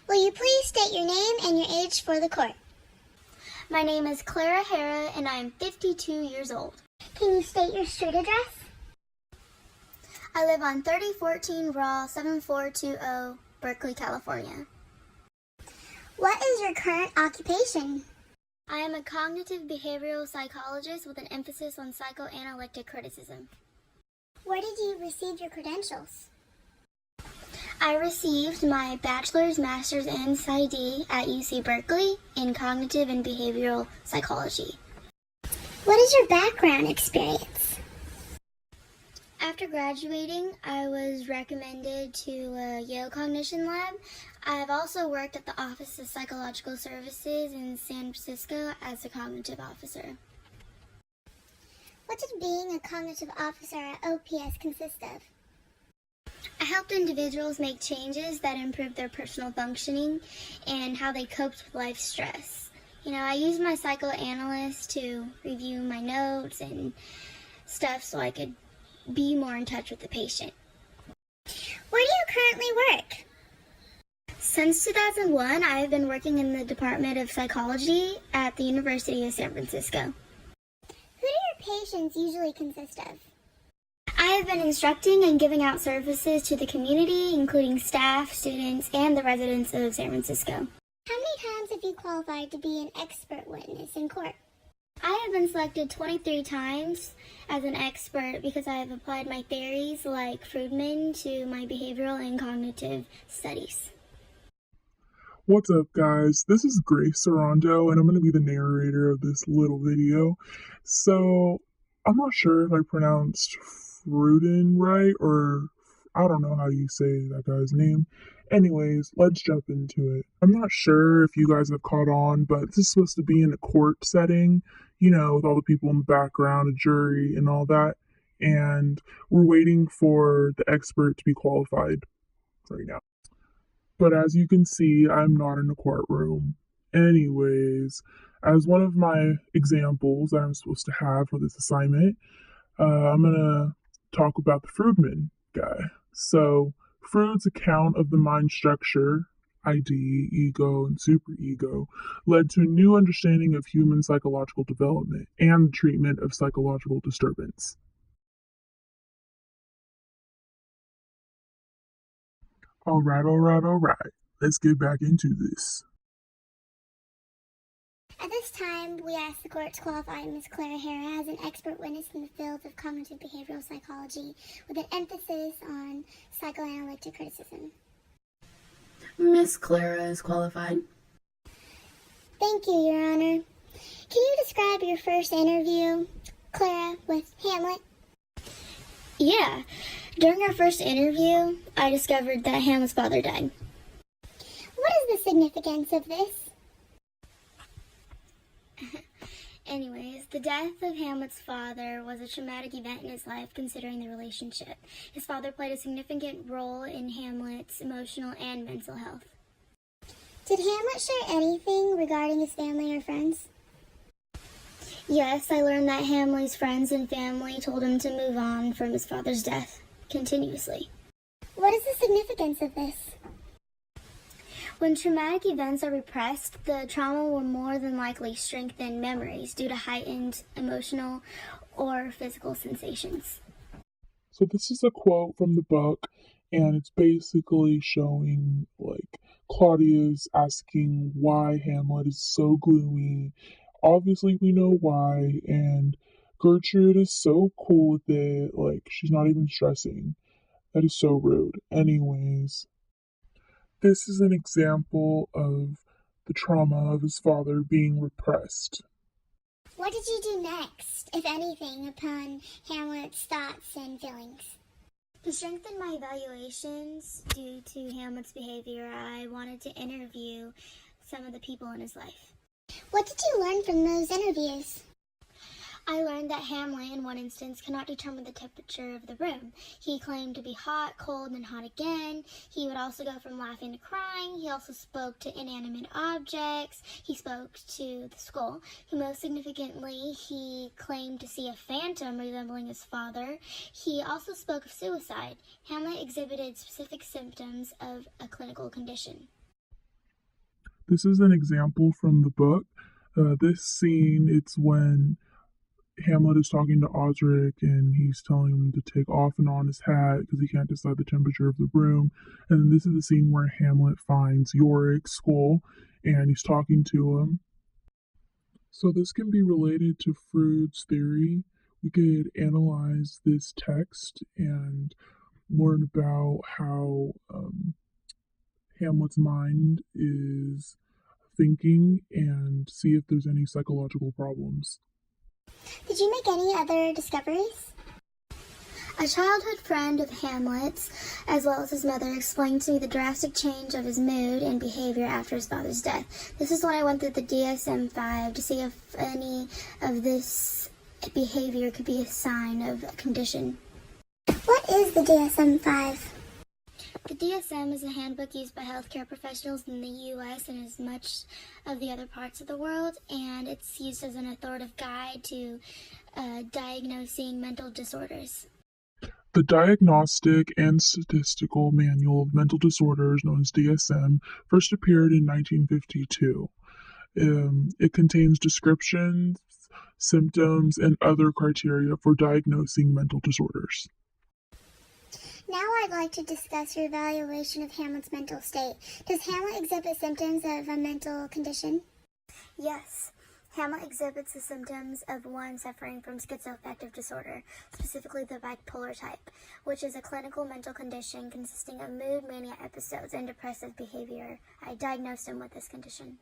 Will you please state your name and your age for the court? My name is Clara Hara, and I am 52 years old. Can you state your street address? I live on 3014 Raw 7420, Berkeley, California. What is your current occupation? I am a cognitive behavioral psychologist with an emphasis on psychoanalytic criticism. Where did you receive your credentials? I received my bachelor's, master's, and PsyD at UC Berkeley in cognitive and behavioral psychology. What is your background experience? After graduating, I was recommended to a Yale Cognition Lab. I've also worked at the Office of Psychological Services in San Francisco as a cognitive officer. What did being a cognitive officer at OPS consist of? I helped individuals make changes that improved their personal functioning and how they coped with life stress. I used my psychoanalyst to review my notes and stuff so I could be more in touch with the patient. Where do you currently work? Since 2001, I have been working in the Department of Psychology at the University of San Francisco. Who do your patients usually consist of? I have been instructing and giving out services to the community, including staff, students, and the residents of San Francisco. How many times have you qualified to be an expert witness in court? I have been selected 23 times as an expert because I have applied my theories like Friedman to my behavioral and cognitive studies. What's up, guys? This is Grace Sorondo, and I'm going to be the narrator of this little video. So, I'm not sure if I pronounced Fruden right, or I don't know how you say that guy's name. Anyways, let's jump into it. I'm not sure if you guys have caught on, but this is supposed to be in a court setting, with all the people in the background, a jury, and all that. And we're waiting for the expert to be qualified right now. But as you can see, I'm not in a courtroom. Anyways, as one of my examples that I'm supposed to have for this assignment, I'm going to talk about the Friedman guy. So, Freud's account of the mind structure, ID, ego, and superego, led to a new understanding of human psychological development and the treatment of psychological disturbance. All right. Let's get back into this. At this time, we ask the court to qualify Ms. Clara Hara as an expert witness in the field of cognitive behavioral psychology with an emphasis on psychoanalytic criticism. Miss Clara is qualified. Thank you, Your Honor. Can you describe your first interview, Clara, with Hamlet? Yeah. During our first interview, I discovered that Hamlet's father died. What is the significance of this? Anyways, the death of Hamlet's father was a traumatic event in his life considering the relationship. His father played a significant role in Hamlet's emotional and mental health. Did Hamlet share anything regarding his family or friends? Yes, I learned that Hamlet's friends and family told him to move on from his father's death continuously. What is the significance of this? When traumatic events are repressed, the trauma will more than likely strengthen memories due to heightened emotional or physical sensations. So this is a quote from the book, and it's basically showing, Claudia's asking why Hamlet is so gloomy. Obviously, we know why, and Gertrude is so cool with it, she's not even stressing. That is so rude. Anyways, this is an example of the trauma of his father being repressed. What did you do next, if anything, upon Hamlet's thoughts and feelings? To strengthen my evaluations due to Hamlet's behavior, I wanted to interview some of the people in his life. What did you learn from those interviews? I learned that Hamlet, in one instance, cannot determine the temperature of the room. He claimed to be hot, cold, and hot again. He would also go from laughing to crying. He also spoke to inanimate objects. He spoke to the skull. Most significantly, he claimed to see a phantom resembling his father. He also spoke of suicide. Hamlet exhibited specific symptoms of a clinical condition. This is an example from the book. This scene, it's when Hamlet is talking to Osric and he's telling him to take off and on his hat because he can't decide the temperature of the room. And then this is the scene where Hamlet finds Yorick's skull and he's talking to him. So this can be related to Freud's theory. We could analyze this text and learn about how Hamlet's mind is thinking and see if there's any psychological problems. Did you make any other discoveries? A childhood friend of Hamlet's, as well as his mother, explained to me the drastic change of his mood and behavior after his father's death. This is when I went through the DSM-5 to see if any of this behavior could be a sign of a condition. What is the DSM-5? The DSM is a handbook used by healthcare professionals in the U.S. and as much of the other parts of the world, and it's used as an authoritative guide to diagnosing mental disorders. The Diagnostic and Statistical Manual of Mental Disorders, known as DSM, first appeared in 1952. It contains descriptions, symptoms, and other criteria for diagnosing mental disorders. Now I'd like to discuss your evaluation of Hamlet's mental state. Does Hamlet exhibit symptoms of a mental condition? Yes. Hamlet exhibits the symptoms of one suffering from schizoaffective disorder, specifically the bipolar type, which is a clinical mental condition consisting of mood mania episodes and depressive behavior. I diagnosed him with this condition.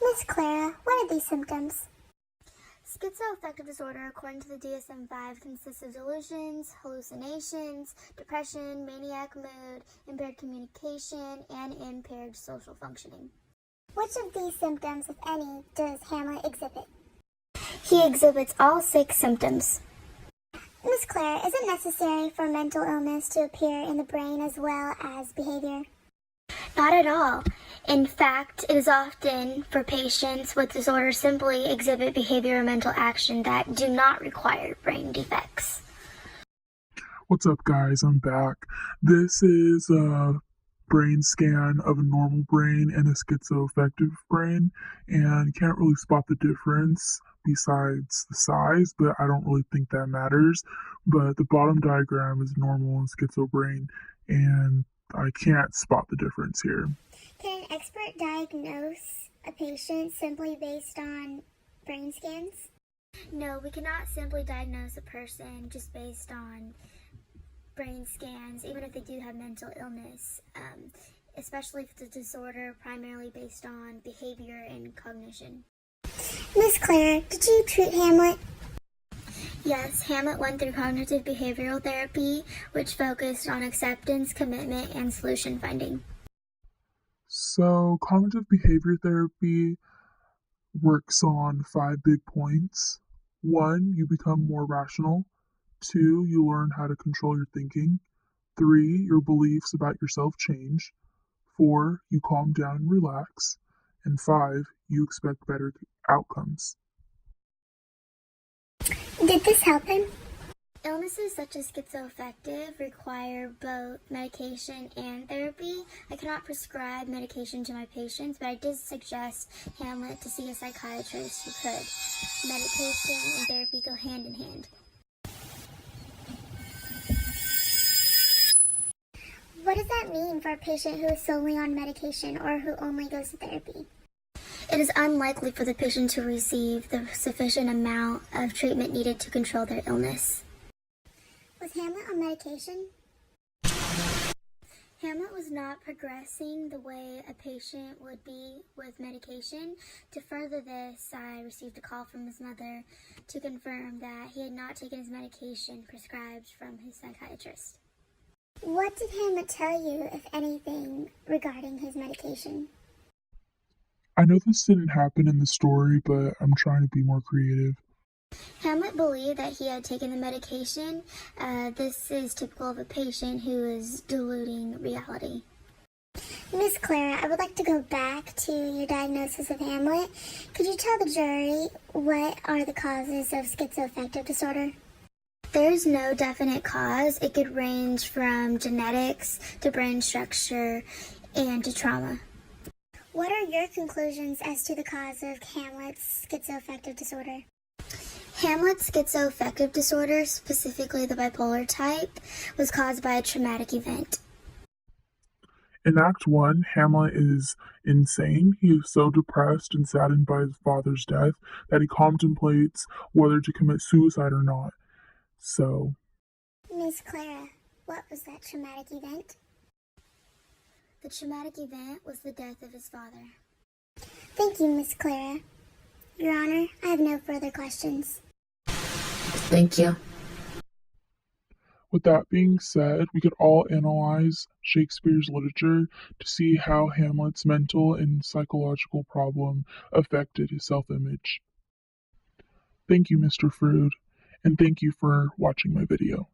Miss Clara, what are these symptoms? Schizoaffective disorder, according to the DSM-5, consists of delusions, hallucinations, depression, maniac mood, impaired communication, and impaired social functioning. Which of these symptoms, if any, does Hamlet exhibit? He exhibits all 6 symptoms. Miss Claire, is it necessary for mental illness to appear in the brain as well as behavior? Not at all. In fact, it is often for patients with disorders simply exhibit behavior or mental action that do not require brain defects. What's up, guys? I'm back. This is a brain scan of a normal brain and a schizoaffective brain, and you can't really spot the difference besides the size, but I don't really think that matters. But the bottom diagram is normal and schizo brain, and I can't spot the difference here. Can an expert diagnose a patient simply based on brain scans? No, we cannot simply diagnose a person just based on brain scans, even if they do have mental illness, especially if it's a disorder primarily based on behavior and cognition. Miss Claire, did you treat Hamlet? Yes, Hamlet went through cognitive behavioral therapy, which focused on acceptance, commitment, and solution finding. So, cognitive behavior therapy works on 5 big points. 1, you become more rational. 2, you learn how to control your thinking. 3, your beliefs about yourself change. 4, you calm down and relax. And 5, you expect better outcomes. Did this help him? Illnesses such as schizoaffective require both medication and therapy. I cannot prescribe medication to my patients, but I did suggest Hamlet to see a psychiatrist who could. Medication and therapy go hand in hand. What does that mean for a patient who is solely on medication or who only goes to therapy? It is unlikely for the patient to receive the sufficient amount of treatment needed to control their illness. Was Hamlet on medication? Hamlet was not progressing the way a patient would be with medication. To further this, I received a call from his mother to confirm that he had not taken his medication prescribed from his psychiatrist. What did Hamlet tell you, if anything, regarding his medication? I know this didn't happen in the story, but I'm trying to be more creative. Hamlet believed that he had taken the medication. This is typical of a patient who is diluting reality. Miss Clara, I would like to go back to your diagnosis of Hamlet. Could you tell the jury what are the causes of schizoaffective disorder? There is no definite cause. It could range from genetics to brain structure and to trauma. What are your conclusions as to the cause of Hamlet's schizoaffective disorder? Hamlet's schizoaffective disorder, specifically the bipolar type, was caused by a traumatic event. In Act 1, Hamlet is insane. He is so depressed and saddened by his father's death that he contemplates whether to commit suicide or not. So, Miss Clara, what was that traumatic event? The traumatic event was the death of his father. Thank you, Miss Clara. Your Honor, I have no further questions. Thank you. with that being said, we could all analyze Shakespeare's literature to see how Hamlet's mental and psychological problem affected his self-image. Thank you, Mr. Frood, and thank you for watching my video.